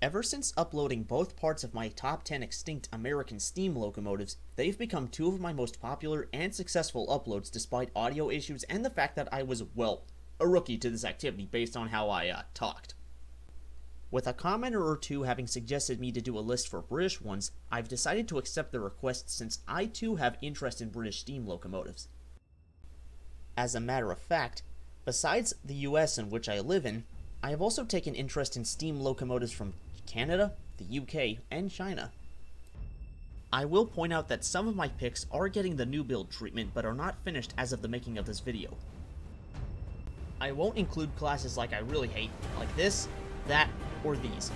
Ever since uploading both parts of my top 10 extinct American steam locomotives, they've become two of my most popular and successful uploads despite audio issues and the fact that I was, well, a rookie to this activity based on how I talked. With a commenter or two having suggested me to do a list for British ones, I've decided to accept the request since I too have interest in British steam locomotives. As a matter of fact, besides the US in which I live in, I have also taken interest in steam locomotives from Canada, the UK, and China. I will point out that some of my picks are getting the new build treatment but are not finished as of the making of this video. I won't include classes like I really hate, like this, that, or these.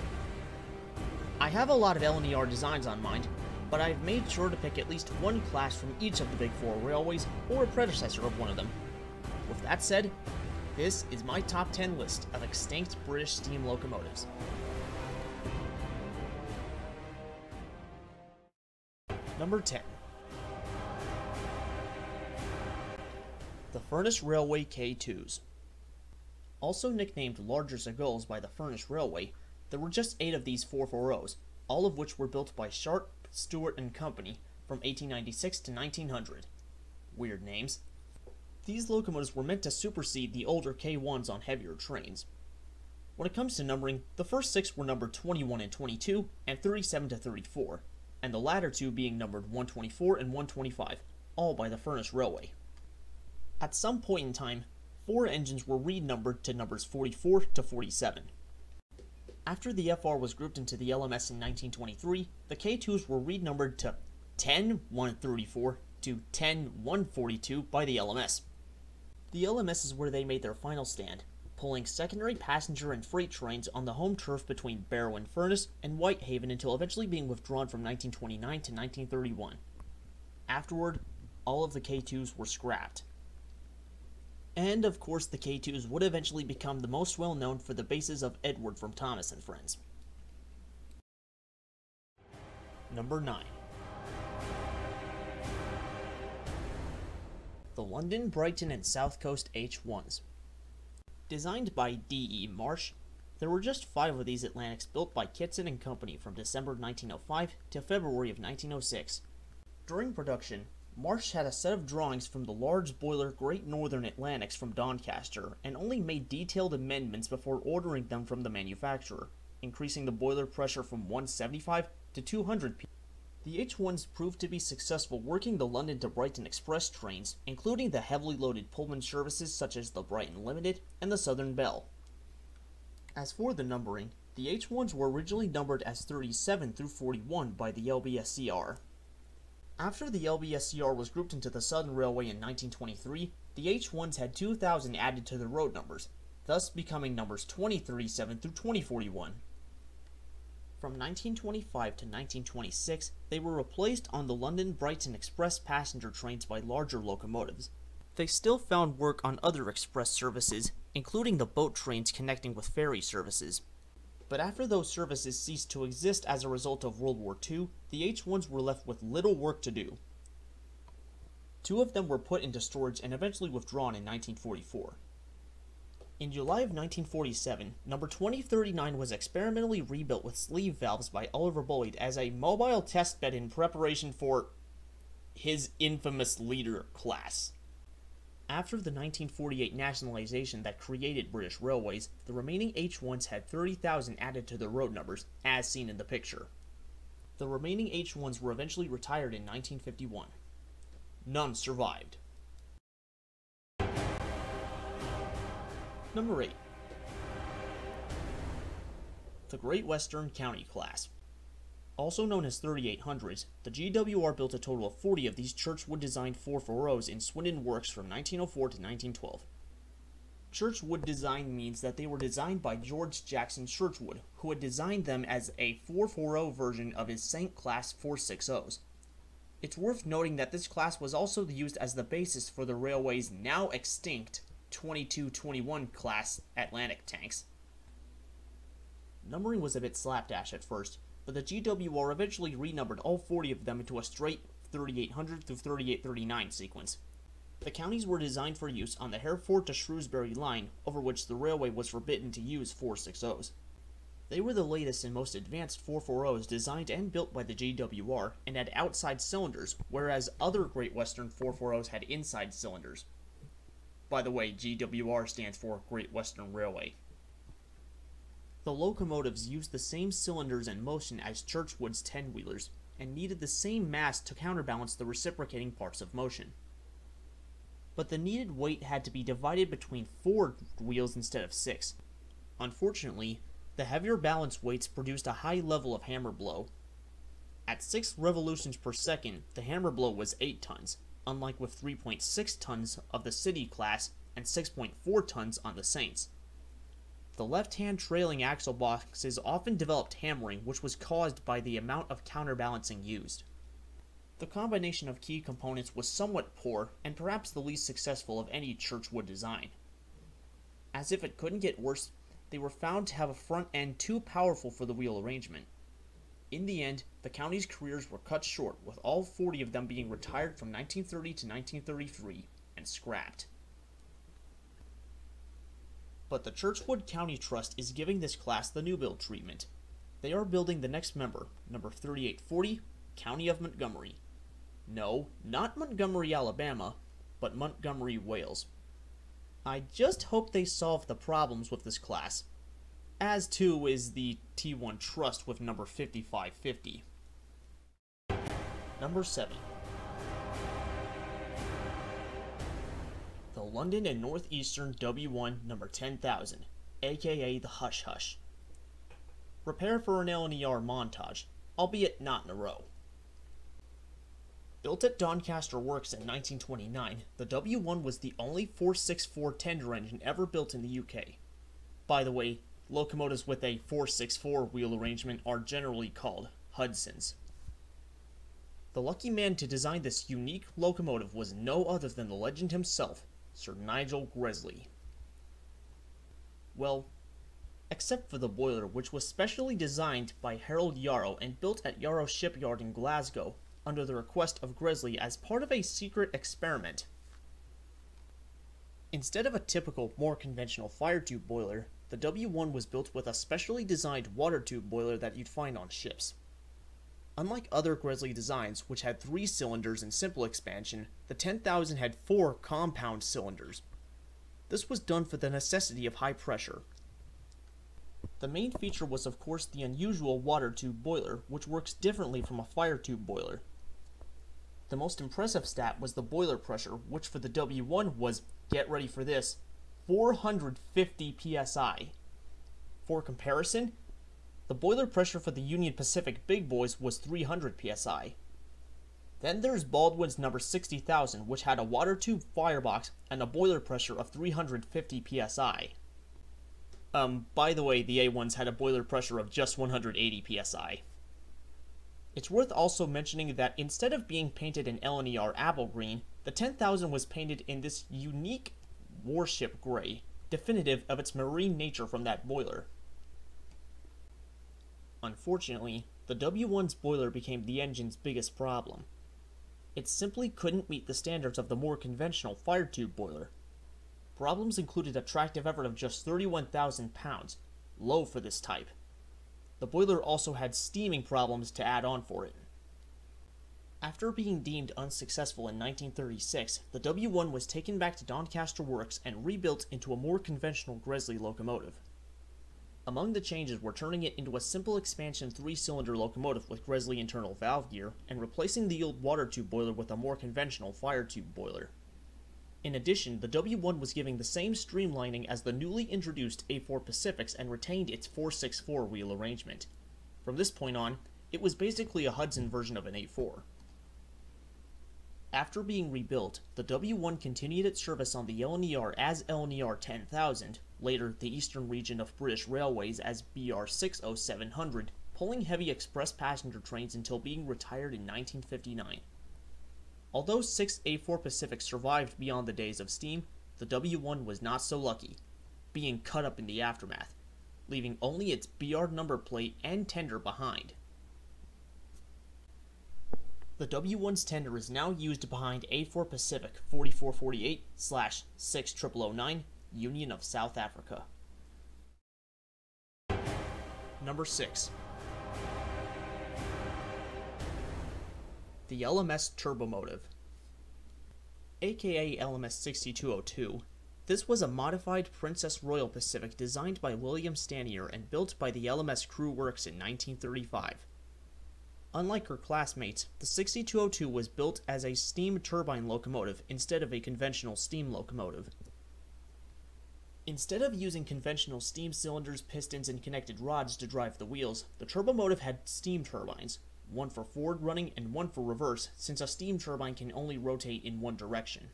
I have a lot of LNER designs on mind, but I've made sure to pick at least one class from each of the big four railways or a predecessor of one of them. With that said, this is my top 10 list of extinct British steam locomotives. Number 10. The Furness Railway K2s. Also nicknamed Larger Seagulls by the Furness Railway, there were just 8 of these 440s, all of which were built by Sharp, Stewart & Company from 1896 to 1900. Weird names. These locomotives were meant to supersede the older K1s on heavier trains. When it comes to numbering, the first 6 were numbered 21 and 22, and 37 to 34, and the latter 2 being numbered 124 and 125, all by the Furness Railway. At some point in time, 4 engines were renumbered to numbers 44 to 47. After the FR was grouped into the LMS in 1923, the K2s were renumbered to 10-134 to 10-142 by the LMS. The LMS is where they made their final stand, pulling secondary passenger and freight trains on the home turf between Barrow-in-Furness and Whitehaven until eventually being withdrawn from 1929 to 1931. Afterward, all of the K2s were scrapped. And of course the K2s would eventually become the most well known for the bases of Edward from Thomas and Friends. Number 9. The London, Brighton and South Coast H1s. Designed by D.E. Marsh, there were just 5 of these Atlantics built by Kitson and Company from December 1905 to February of 1906. During production, Marsh had a set of drawings from the large boiler Great Northern Atlantics from Doncaster and only made detailed amendments before ordering them from the manufacturer, increasing the boiler pressure from 175 to 200 psi. The H1s proved to be successful working the London to Brighton Express trains, including the heavily loaded Pullman services such as the Brighton Limited and the Southern Belle. As for the numbering, the H1s were originally numbered as 37 through 41 by the LBSCR. After the LBSCR was grouped into the Southern Railway in 1923, the H1s had 2,000 added to their road numbers, thus becoming numbers 2037 through 2041. From 1925 to 1926, they were replaced on the London Brighton Express passenger trains by larger locomotives. They still found work on other express services, including the boat trains connecting with ferry services. But after those services ceased to exist as a result of World War II, the H1s were left with little work to do. 2 of them were put into storage and eventually withdrawn in 1944. In July of 1947, number 2039 was experimentally rebuilt with sleeve valves by Oliver Boyd as a mobile testbed in preparation for his infamous leader class. After the 1948 nationalization that created British Railways, the remaining H1s had 30,000 added to their road numbers, as seen in the picture. The remaining H1s were eventually retired in 1951. None survived. Number 8. The Great Western County Class. Also known as 3800s, the GWR built a total of 40 of these Churchwood-designed 440s in Swindon Works from 1904 to 1912. Churchwood design means that they were designed by George Jackson Churchwood, who had designed them as a 440 version of his St. Class 460s. It's worth noting that this class was also used as the basis for the railway's now extinct 2221 class Atlantic tanks. Numbering was a bit slapdash at first, but the GWR eventually renumbered all 40 of them into a straight 3800 through 3839 sequence. The counties were designed for use on the Hereford to Shrewsbury line, over which the railway was forbidden to use 460s. They were the latest and most advanced 440s designed and built by the GWR and had outside cylinders, whereas other Great Western 440s had inside cylinders. By the way, GWR stands for Great Western Railway. The locomotives used the same cylinders and motion as Churchwood's 10-wheelers, and needed the same mass to counterbalance the reciprocating parts of motion. But the needed weight had to be divided between 4 wheels instead of 6. Unfortunately, the heavier balance weights produced a high level of hammer blow. At 6 revolutions per second, the hammer blow was 8 tons, unlike with 3.6 tons of the City class and 6.4 tons on the Saints. The left-hand trailing axle boxes often developed hammering, which was caused by the amount of counterbalancing used. The combination of key components was somewhat poor, and perhaps the least successful of any Churchwood design. As if it couldn't get worse, they were found to have a front end too powerful for the wheel arrangement. In the end, the county's careers were cut short, with all 40 of them being retired from 1930 to 1933 and scrapped. But the Churchwood County Trust is giving this class the new build treatment. They are building the next member, number 3840, County of Montgomery. No, not Montgomery, Alabama, but Montgomery, Wales. I just hope they solve the problems with this class. As too is the T1 Trust with number 5550. Number 7. The London and Northeastern W1 number 10,000, aka the Hush Hush. Prepare for an LNER montage, albeit not in a row. Built at Doncaster Works in 1929, the W1 was the only 464 tender engine ever built in the UK. By the way, locomotives with a 464 wheel arrangement are generally called Hudsons. The lucky man to design this unique locomotive was no other than the legend himself, Sir Nigel Gresley. Well, except for the boiler, which was specially designed by Harold Yarrow and built at Yarrow Shipyard in Glasgow, under the request of Gresley as part of a secret experiment. Instead of a typical, more conventional fire tube boiler, the W1 was built with a specially designed water tube boiler that you'd find on ships. Unlike other Gresley designs, which had 3 cylinders and simple expansion, the 10,000 had 4 compound cylinders. This was done for the necessity of high pressure. The main feature was of course the unusual water tube boiler, which works differently from a fire tube boiler. The most impressive stat was the boiler pressure, which for the W1 was, get ready for this, 450 psi. For comparison, the boiler pressure for the Union Pacific Big Boys was 300 psi. Then there's Baldwin's number 60,000, which had a water tube firebox and a boiler pressure of 350 psi. By the way, the A1s had a boiler pressure of just 180 psi. It's worth also mentioning that instead of being painted in LNER apple green, the 10,000 was painted in this unique warship gray, definitive of its marine nature from that boiler. Unfortunately, the W1's boiler became the engine's biggest problem. It simply couldn't meet the standards of the more conventional fire tube boiler. Problems included a tractive effort of just 31,000 pounds, low for this type. The boiler also had steaming problems to add on for it. After being deemed unsuccessful in 1936, the W1 was taken back to Doncaster Works and rebuilt into a more conventional Gresley locomotive. Among the changes were turning it into a simple expansion 3-cylinder locomotive with Gresley internal valve gear, and replacing the old water tube boiler with a more conventional fire tube boiler. In addition, the W1 was given the same streamlining as the newly introduced A4 Pacifics and retained its 464 wheel arrangement. From this point on, it was basically a Hudson version of an A4. After being rebuilt, the W1 continued its service on the LNER as LNER 10,000, later the Eastern Region of British Railways as BR 60700, pulling heavy express passenger trains until being retired in 1959. Although 6 A4 Pacifics survived beyond the days of steam, the W1 was not so lucky, being cut up in the aftermath, leaving only its BR number plate and tender behind. The W1's tender is now used behind A4 Pacific 4448/6009, Union of South Africa. Number 6. The LMS Turbomotive. AKA LMS 6202, this was a modified Princess Royal Pacific designed by William Stanier and built by the LMS Crew Works in 1935. Unlike her classmates, the 6202 was built as a steam turbine locomotive instead of a conventional steam locomotive. Instead of using conventional steam cylinders, pistons, and connected rods to drive the wheels, the turbomotive had steam turbines, one for forward running and one for reverse, since a steam turbine can only rotate in one direction.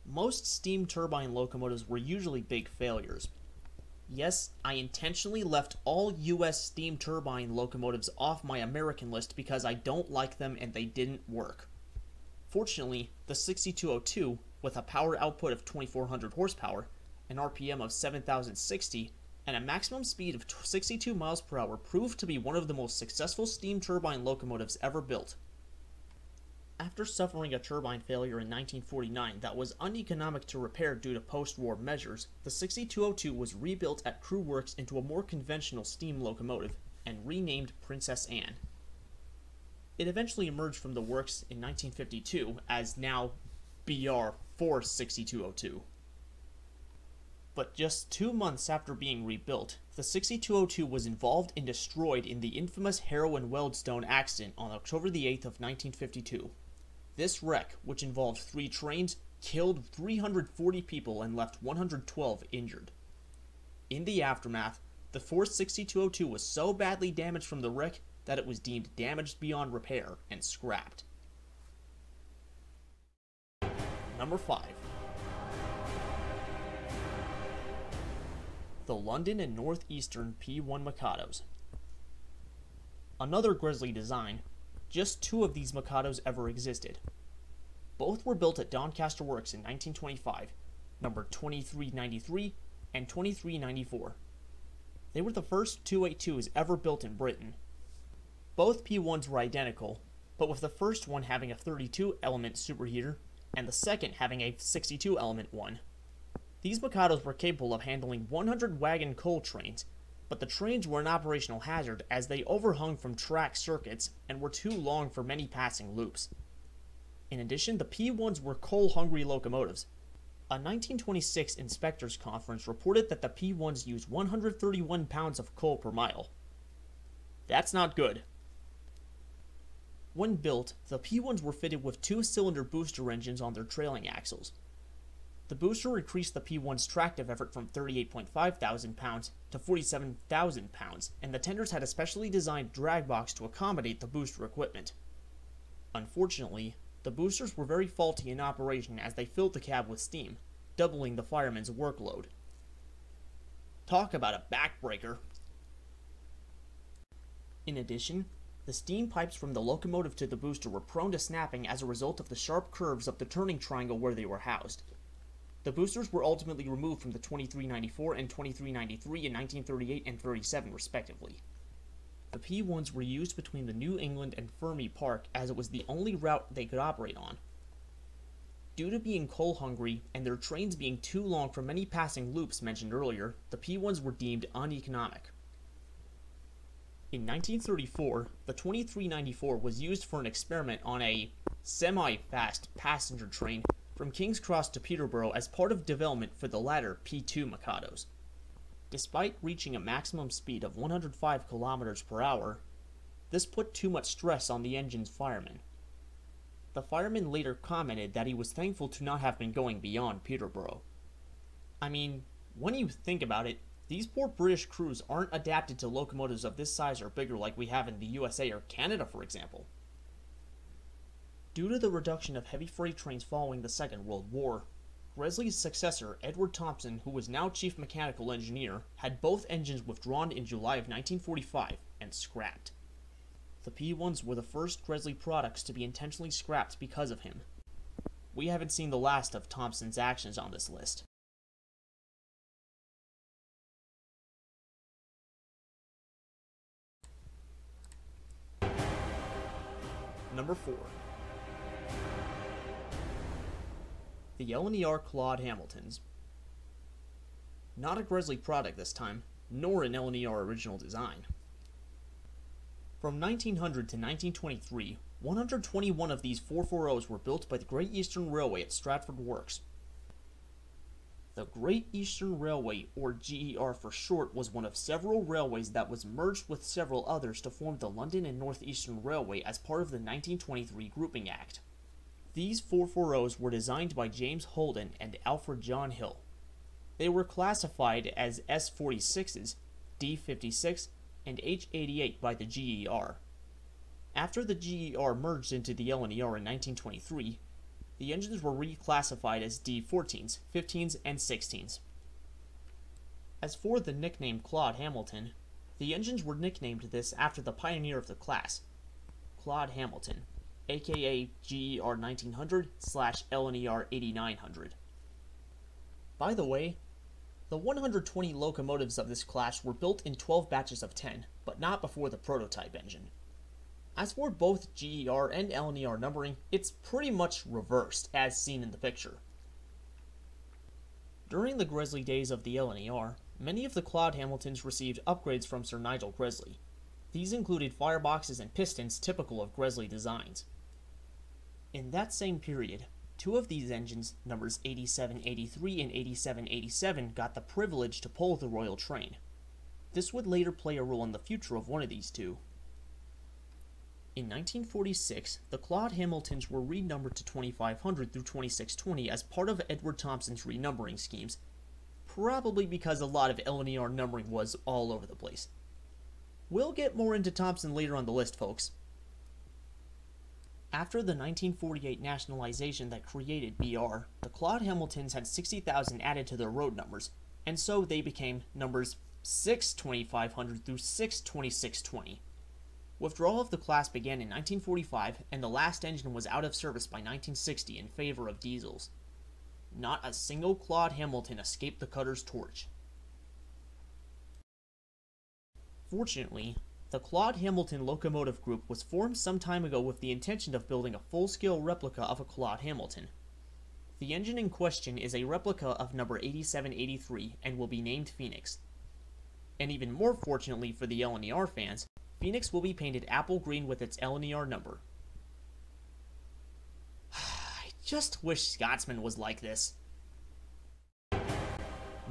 Most steam turbine locomotives were usually big failures. Yes, I intentionally left all US steam turbine locomotives off my American list because I don't like them and they didn't work. Fortunately, the 6202, with a power output of 2400 horsepower, an RPM of 7060, and a maximum speed of 62 miles per hour, proved to be one of the most successful steam turbine locomotives ever built. After suffering a turbine failure in 1949 that was uneconomic to repair due to post-war measures, the 6202 was rebuilt at Crew Works into a more conventional steam locomotive and renamed Princess Anne. It eventually emerged from the works in 1952 as now BR 46202. But just 2 months after being rebuilt, the 6202 was involved and destroyed in the infamous Harrow and Wealdstone accident on October the 8th of 1952. This wreck, which involved 3 trains, killed 340 people and left 112 injured. In the aftermath, the 46202 was so badly damaged from the wreck that it was deemed damaged beyond repair and scrapped. Number 5. The London and Northeastern P1 Mikados. Another grisly design, just 2 of these Mikados ever existed. Both were built at Doncaster Works in 1925, number 2393 and 2394. They were the first 282s ever built in Britain. Both P1s were identical, but with the first one having a 32-element superheater and the second having a 62-element one. These Mikados were capable of handling 100-wagon coal trains, but the trains were an operational hazard as they overhung from track circuits and were too long for many passing loops. In addition, the P1s were coal-hungry locomotives. A 1926 inspectors conference reported that the P1s used 131 pounds of coal per mile. That's not good. When built, the P1s were fitted with 2-cylinder booster engines on their trailing axles. The booster increased the P1's tractive effort from 38.5 thousand pounds to 47,000 pounds, and the tenders had a specially designed drag box to accommodate the booster equipment. Unfortunately, the boosters were very faulty in operation as they filled the cab with steam, doubling the fireman's workload. Talk about a backbreaker. In addition, the steam pipes from the locomotive to the booster were prone to snapping as a result of the sharp curves of the turning triangle where they were housed. The boosters were ultimately removed from the 2394 and 2393 in 1938 and 37 respectively. The P1s were used between the New England and Fermi Park as it was the only route they could operate on. Due to being coal-hungry and their trains being too long for many passing loops mentioned earlier, the P1s were deemed uneconomic. In 1934, the 2394 was used for an experiment on a semi-fast passenger train from King's Cross to Peterborough as part of development for the latter P2 Mikados. Despite reaching a maximum speed of 105 kilometers per hour, this put too much stress on the engine's fireman. The fireman later commented that he was thankful to not have been going beyond Peterborough. I mean, when you think about it, these poor British crews aren't adapted to locomotives of this size or bigger like we have in the USA or Canada, for example. Due to the reduction of heavy freight trains following the Second World War, Gresley's successor, Edward Thompson, who was now chief mechanical engineer, had both engines withdrawn in July of 1945 and scrapped. The P1s were the first Gresley products to be intentionally scrapped because of him. We haven't seen the last of Thompson's actions on this list. Number 4. The LNER Claude Hamiltons. Not a Gresley product this time, nor an LNER original design. From 1900 to 1923, 121 of these 440s were built by the Great Eastern Railway at Stratford Works. The Great Eastern Railway, or GER for short, was one of several railways that was merged with several others to form the London and North Eastern Railway as part of the 1923 Grouping Act. These 440s were designed by James Holden and Alfred John Hill. They were classified as S46s, D56, and H88 by the GER. After the GER merged into the LNER in 1923, the engines were reclassified as D14s, 15s, and 16s. As for the nickname Claude Hamilton, the engines were nicknamed this after the pioneer of the class, Claude Hamilton, aka GER 1900/LNER 8900. By the way, the 120 locomotives of this class were built in 12 batches of 10, but not before the prototype engine. As for both GER and LNER numbering, it's pretty much reversed, as seen in the picture. During the Gresley days of the LNER, many of the Claude Hamiltons received upgrades from Sir Nigel Gresley. These included fireboxes and pistons typical of Gresley designs. In that same period, two of these engines, numbers 8783 and 8787, got the privilege to pull the Royal Train. This would later play a role in the future of one of these two. In 1946, the Claude Hamiltons were renumbered to 2500 through 2620 as part of Edward Thompson's renumbering schemes, probably because a lot of LNER numbering was all over the place. We'll get more into Thompson later on the list, folks. After the 1948 nationalization that created BR, the Claude Hamiltons had 60,000 added to their road numbers, and so they became numbers 62500 through 62620. Withdrawal of the class began in 1945, and the last engine was out of service by 1960 in favor of diesels. Not a single Claude Hamilton escaped the cutter's torch. Fortunately, the Claude Hamilton Locomotive Group was formed some time ago with the intention of building a full-scale replica of a Claude Hamilton. The engine in question is a replica of number 8783 and will be named Phoenix. And even more fortunately for the LNER fans, Phoenix will be painted apple green with its LNER number. I just wish Scotsman was like this.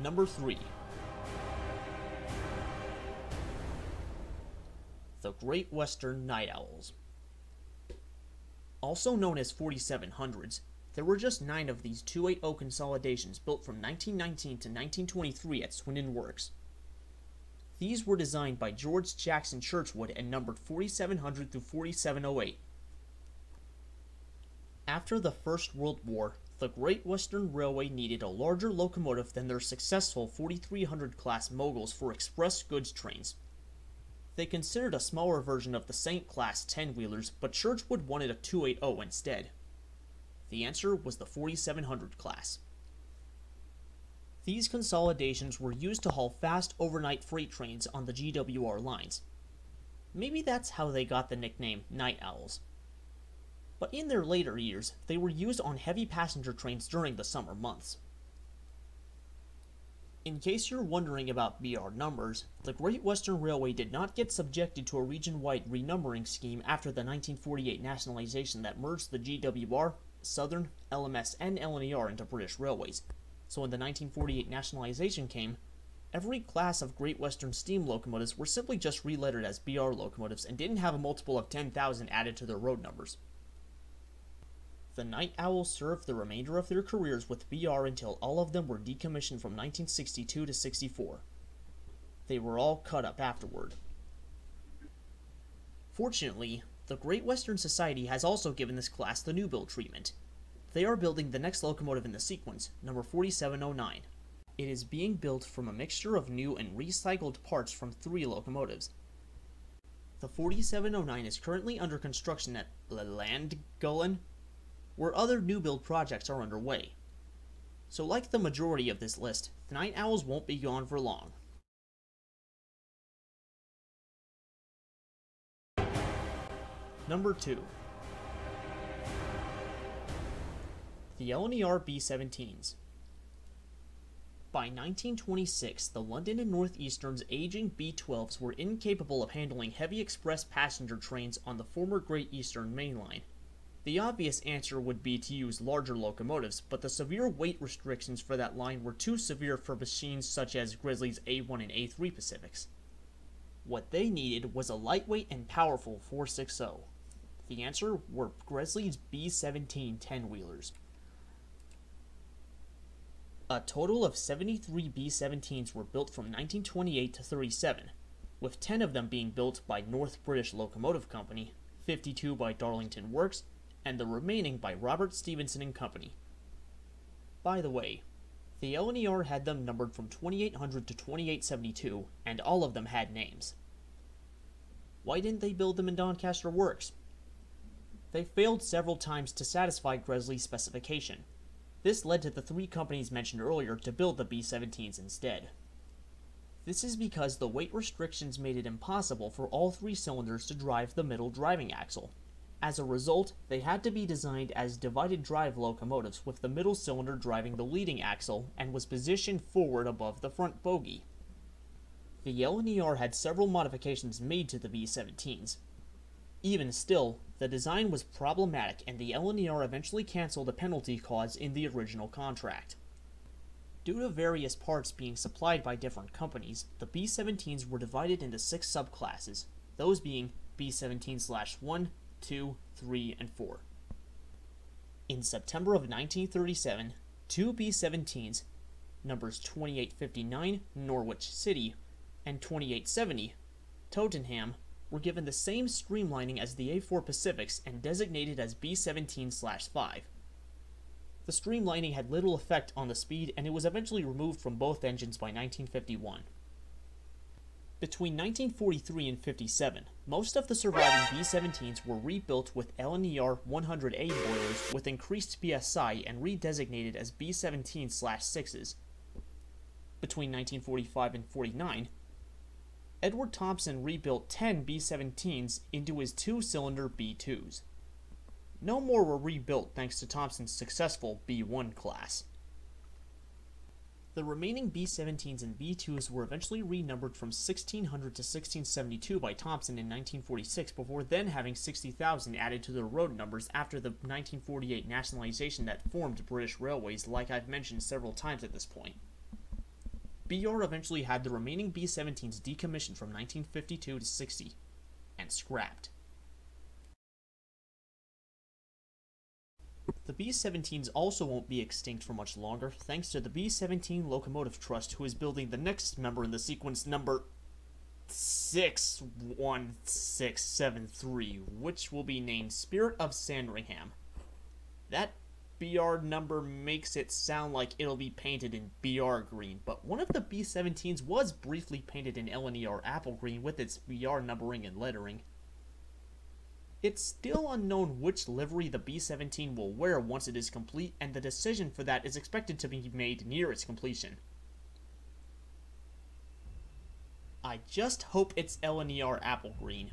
Number 3. The Great Western Night Owls. Also known as 4700s, there were just 9 of these 280 consolidations built from 1919 to 1923 at Swindon Works. These were designed by George Jackson Churchwood and numbered 4700 through 4708. After the First World War, the Great Western Railway needed a larger locomotive than their successful 4300 class Moguls for express goods trains. They considered a smaller version of the Saint class 10-wheelers, but Churchwood wanted a 280 instead. The answer was the 4700 class. These consolidations were used to haul fast overnight freight trains on the GWR lines. Maybe that's how they got the nickname Night Owls. But in their later years, they were used on heavy passenger trains during the summer months. In case you're wondering about BR numbers, the Great Western Railway did not get subjected to a region-wide renumbering scheme after the 1948 nationalization that merged the GWR, Southern, LMS, and LNER into British Railways. So when the 1948 nationalization came, every class of Great Western steam locomotives were simply just relettered as BR locomotives and didn't have a multiple of 10,000 added to their road numbers. The Night Owls served the remainder of their careers with BR until all of them were decommissioned from 1962 to 64. They were all cut up afterward. Fortunately, the Great Western Society has also given this class the new build treatment. They are building the next locomotive in the sequence, number 4709. It is being built from a mixture of new and recycled parts from 3 locomotives. The 4709 is currently under construction at Llandgullen, where other new build projects are underway. So like the majority of this list, the Night Owls won't be gone for long. Number 2. The LNER B-17s. By 1926, the London and Northeastern's aging B-12s were incapable of handling heavy express passenger trains on the former Great Eastern Main Line. The obvious answer would be to use larger locomotives, but the severe weight restrictions for that line were too severe for machines such as Grizzly's A1 and A3 Pacifics. What they needed was a lightweight and powerful 460. The answer were Grizzly's B-17 10-wheelers. A total of 73 B-17s were built from 1928 to 37, with 10 of them being built by North British Locomotive Company, 52 by Darlington Works, and the remaining by Robert Stephenson and Company. By the way, the LNER had them numbered from 2800 to 2872, and all of them had names. Why didn't they build them in Doncaster Works? They failed several times to satisfy Grizzly's specification. This led to the three companies mentioned earlier to build the B-17s instead. This is because the weight restrictions made it impossible for all three cylinders to drive the middle driving axle. As a result, they had to be designed as divided drive locomotives with the middle cylinder driving the leading axle and was positioned forward above the front bogie. The LNER had several modifications made to the B-17s. Even still, the design was problematic and the LNER eventually canceled a penalty clause in the original contract. Due to various parts being supplied by different companies, the B-17s were divided into 6 subclasses, those being B-17/1, 2, 3, and 4. In September of 1937, 2 B-17s, numbers 2859 Norwich City and 2870 Tottenham, were given the same streamlining as the A4 Pacifics and designated as B-17/5. The streamlining had little effect on the speed and it was eventually removed from both engines by 1951. Between 1943 and 57, most of the surviving B-17s were rebuilt with LNER 100A boilers with increased PSI and redesignated as B-17/6s. Between 1945 and 49, Edward Thompson rebuilt 10 B-17s into his 2-cylinder B-2s. No more were rebuilt thanks to Thompson's successful B-1 class. The remaining B-17s and B-2s were eventually renumbered from 1600 to 1672 by Thompson in 1946 before then having 60,000 added to their road numbers after the 1948 nationalization that formed British Railways, like I've mentioned several times at this point. BR eventually had the remaining B-17s decommissioned from 1952 to 60 and scrapped. The B-17s also won't be extinct for much longer, thanks to the B-17 Locomotive Trust, who is building the next member in the sequence, number 61673, which will be named Spirit of Sandringham. That BR number makes it sound like it'll be painted in BR green, but one of the B-17s was briefly painted in LNER apple green with its BR numbering and lettering. It's still unknown which livery the B-17 will wear once it is complete, and the decision for that is expected to be made near its completion. I just hope it's LNER apple green.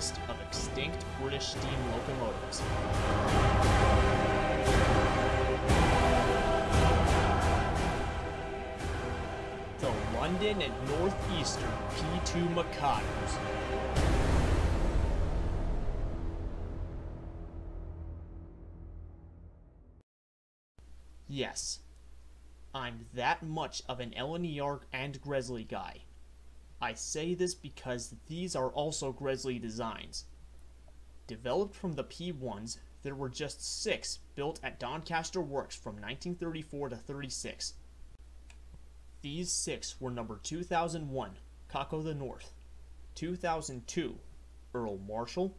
list of extinct British steam locomotives. The London and Northeastern P2 Mikados. Yes, I'm that much of an LNER and Gresley guy. I say this because these are also Gresley designs. Developed from the P1s, there were just 6 built at Doncaster Works from 1934 to 36. These 6 were number 2001, Cock o' the North, 2002, Earl Marshall,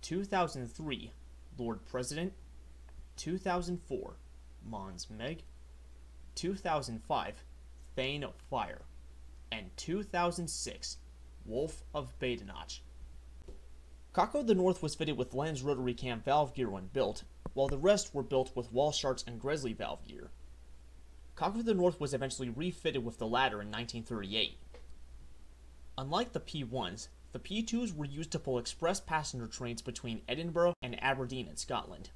2003, Lord President, 2004, Mons Meg, 2005, Thane of Fire, and 2006, Wolf of Badenoch. Cock o' the North was fitted with Lenz rotary cam valve gear when built, while the rest were built with Walsharts and Gresley valve gear. Cock o' the North was eventually refitted with the latter in 1938. Unlike the P1s, the P2s were used to pull express passenger trains between Edinburgh and Aberdeen in Scotland.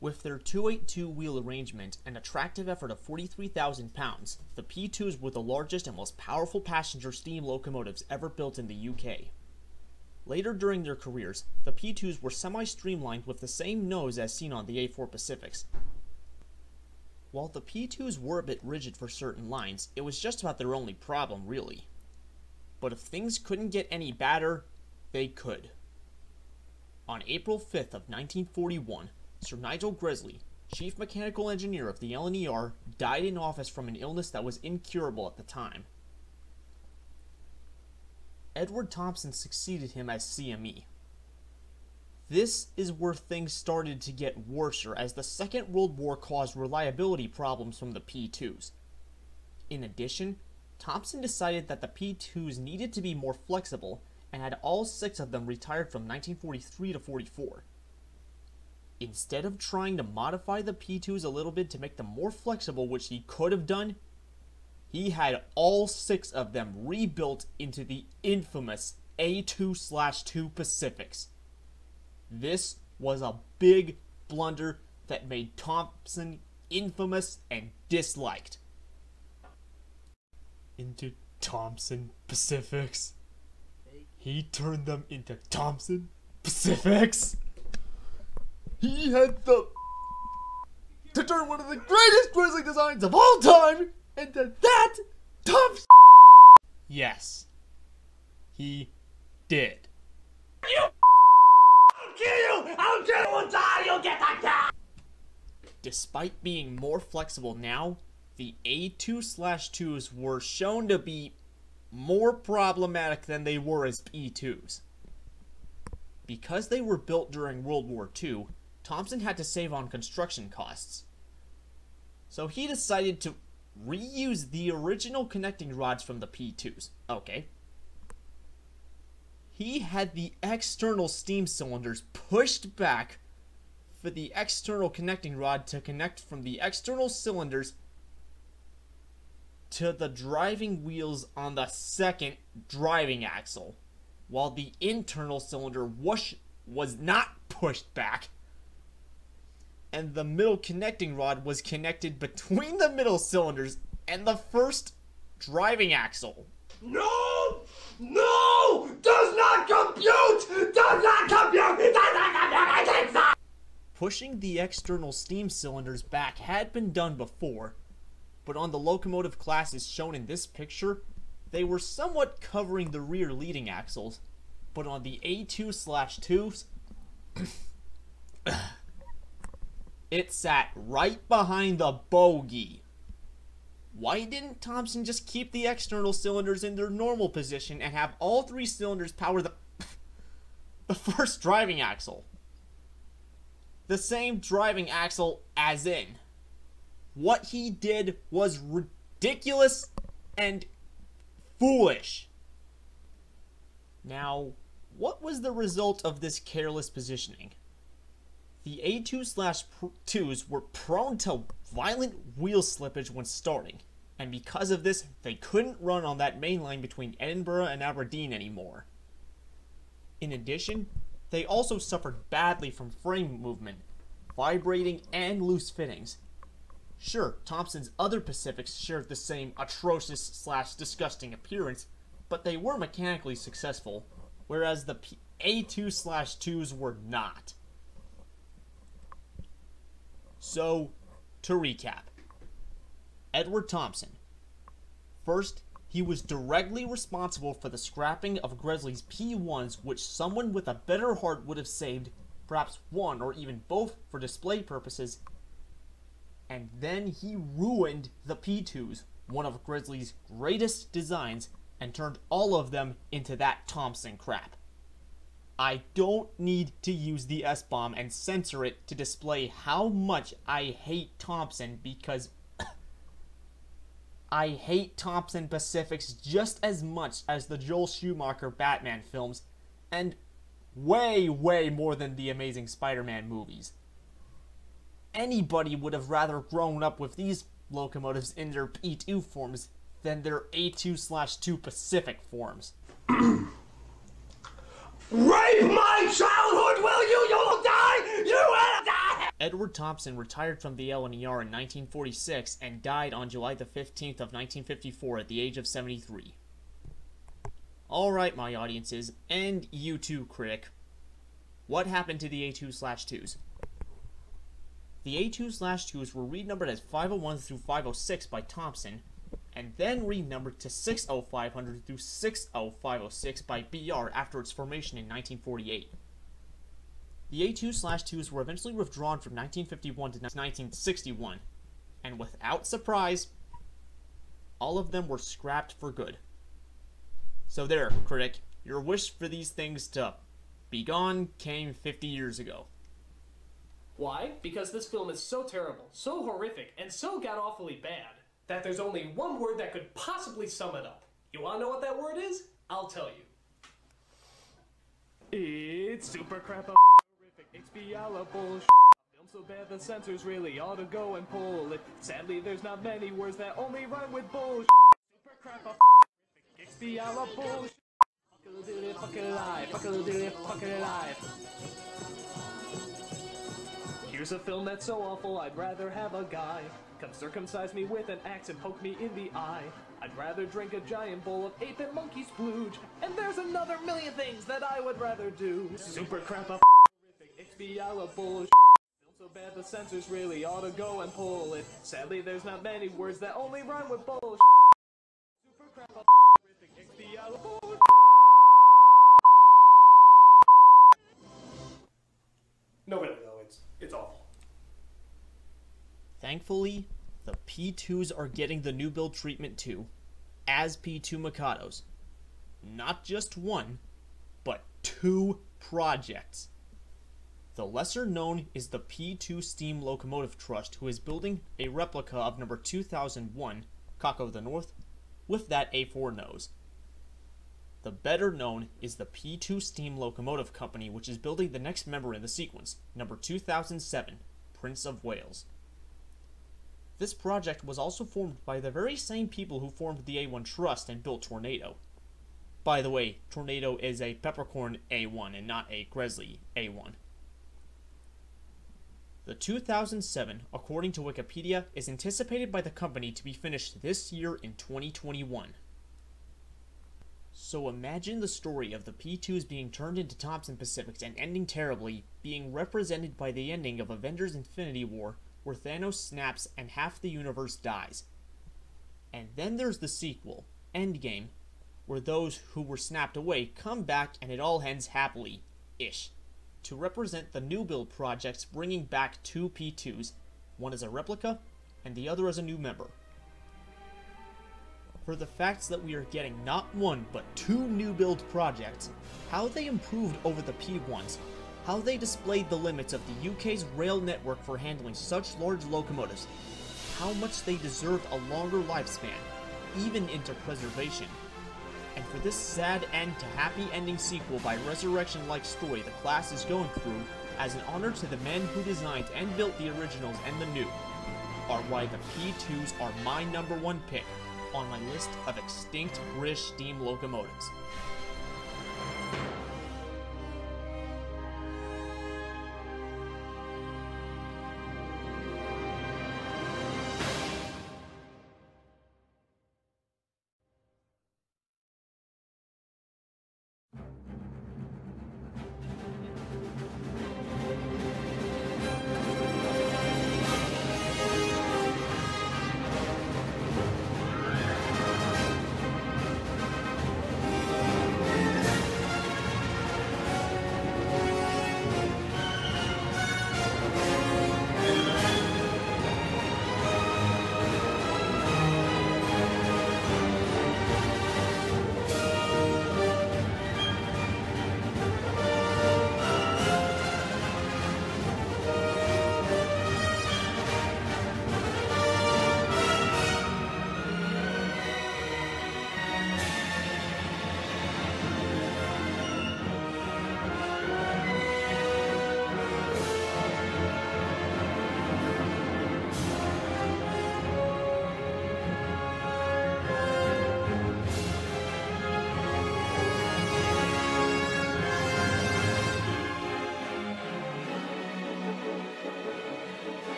With their 282 wheel arrangement and a tractive effort of 43,000 pounds, the P2s were the largest and most powerful passenger steam locomotives ever built in the UK. Later during their careers, the P2s were semi-streamlined with the same nose as seen on the A4 Pacifics. While the P2s were a bit rigid for certain lines, it was just about their only problem, really. But if things couldn't get any badder, they could. On April 5th of 1941, Sir Nigel Gresley, chief mechanical engineer of the LNER, died in office from an illness that was incurable at the time. Edward Thompson succeeded him as CME. This is where things started to get worser as the Second World War caused reliability problems from the P2s. In addition, Thompson decided that the P2s needed to be more flexible and had all 6 of them retired from 1943 to 44. Instead of trying to modify the P2s a little bit to make them more flexible, which he could have done, he had all 6 of them rebuilt into the infamous A2/2 Pacifics. This was a big blunder that made Thompson infamous and disliked. Into Thompson Pacifics. He turned them into Thompson Pacifics. He had to turn one of the greatest Grizzly designs of all time into that Thompson. Yes, he did. I'll kill you! I'll kill you! One time you'll get that guy! Despite being more flexible now, the A2/2s were shown to be more problematic than they were as P2s. Because they were built during World War II, Thompson had to save on construction costs. So he decided to reuse the original connecting rods from the P2s. Okay. He had the external steam cylinders pushed back for the external connecting rod to connect from the external cylinders to the driving wheels on the second driving axle, while the internal cylinder was not pushed back, and the middle connecting rod was connected between the middle cylinders and the first driving axle. No! No! Does not compute! Does not compute! It does not compute! I think so! Pushing the external steam cylinders back had been done before, but on the locomotive classes shown in this picture, they were somewhat covering the rear leading axles, but on the A2/2s, it sat right behind the bogie. Why didn't Thompson just keep the external cylinders in their normal position and have all 3 cylinders power the first driving axle? The same driving axle as in. What he did was ridiculous and foolish. Now, what was the result of this careless positioning? The A2/2s were prone to violent wheel slippage when starting, and because of this, they couldn't run on that main line between Edinburgh and Aberdeen anymore. In addition, they also suffered badly from frame movement, vibrating, and loose fittings. Sure, Thompson's other Pacifics shared the same atrocious/disgusting appearance, but they were mechanically successful, whereas the A2/2s were not. So, to recap. Edward Thompson. First, he was directly responsible for the scrapping of Gresley's P1s, which someone with a better heart would have saved, perhaps one or even both for display purposes. And then he ruined the P2s, one of Gresley's greatest designs, and turned all of them into that Thompson crap. I don't need to use the S-bomb and censor it to display how much I hate Thompson, because I hate Thompson Pacifics just as much as the Joel Schumacher Batman films, and way, way more than the Amazing Spider-Man movies. Anybody would have rather grown up with these locomotives in their P2 forms than their A2/2 Pacific forms. Rape my childhood, will you? You'll die! You will die! Edward Thompson retired from the LNER in 1946 and died on July the 15th of 1954 at the age of 73. Alright, my audiences, and you too, critic. What happened to the A2/2s? The A2/2s were renumbered as 501 through 506 by Thompson, and then renumbered to 60500 through 60506 by BR after its formation in 1948. The A2/2s were eventually withdrawn from 1951 to 1961, and without surprise, all of them were scrapped for good. So there, critic, your wish for these things to be gone came 50 years ago. Why? Because this film is so terrible, so horrific, and so god-awfulully bad that there's only one word that could possibly sum it up. You wanna know what that word is? I'll tell you. It's super crap horrific, XBL bullshit. Film so bad the censors really ought to go and pull it. Sadly, there's not many words that only rhyme with bullshit. Super crap horrific, XBL bullshit. Fuck it alive, fuck it alive. Here's a film that's so awful, I'd rather have a guy come circumcise me with an axe and poke me in the eye. I'd rather drink a giant bowl of ape and monkey splooge, and there's another million things that I would rather do. Super crap horrific, XBL bullshit. Film so bad the censors really ought to go and pull it. Sadly, there's not many words that only rhyme with bullshit. Super crap horrific, XBL bullshit. No, really, though, it's awful. Thankfully, the P2s are getting the new build treatment too, as P2 Mikados. Not just one, but two projects. The lesser known is the P2 Steam Locomotive Trust, who is building a replica of number 2001, Kako the North, with that A4 nose. The better known is the P2 Steam Locomotive Company, which is building the next member in the sequence, number 2007, Prince of Wales. This project was also formed by the very same people who formed the A1 Trust and built Tornado. By the way, Tornado is a Peppercorn A1 and not a Gresley A1. The 2007, according to Wikipedia, is anticipated by the company to be finished this year in 2021. So imagine the story of the P2s being turned into Thompson Pacifics and ending terribly, being represented by the ending of Avengers Infinity War, where Thanos snaps and half the universe dies. And then there's the sequel, Endgame, where those who were snapped away come back and it all ends happily-ish, to represent the new build projects bringing back two P2s, one as a replica and the other as a new member. For the facts that we are getting not one but two new build projects, how they improved over the P1s, how they displayed the limits of the UK's rail network for handling such large locomotives, how much they deserved a longer lifespan, even into preservation, and for this sad end to happy ending sequel by resurrection-like story the class is going through, as an honor to the men who designed and built the originals and the new, are why the P2s are my #1 pick on my list of extinct British steam locomotives.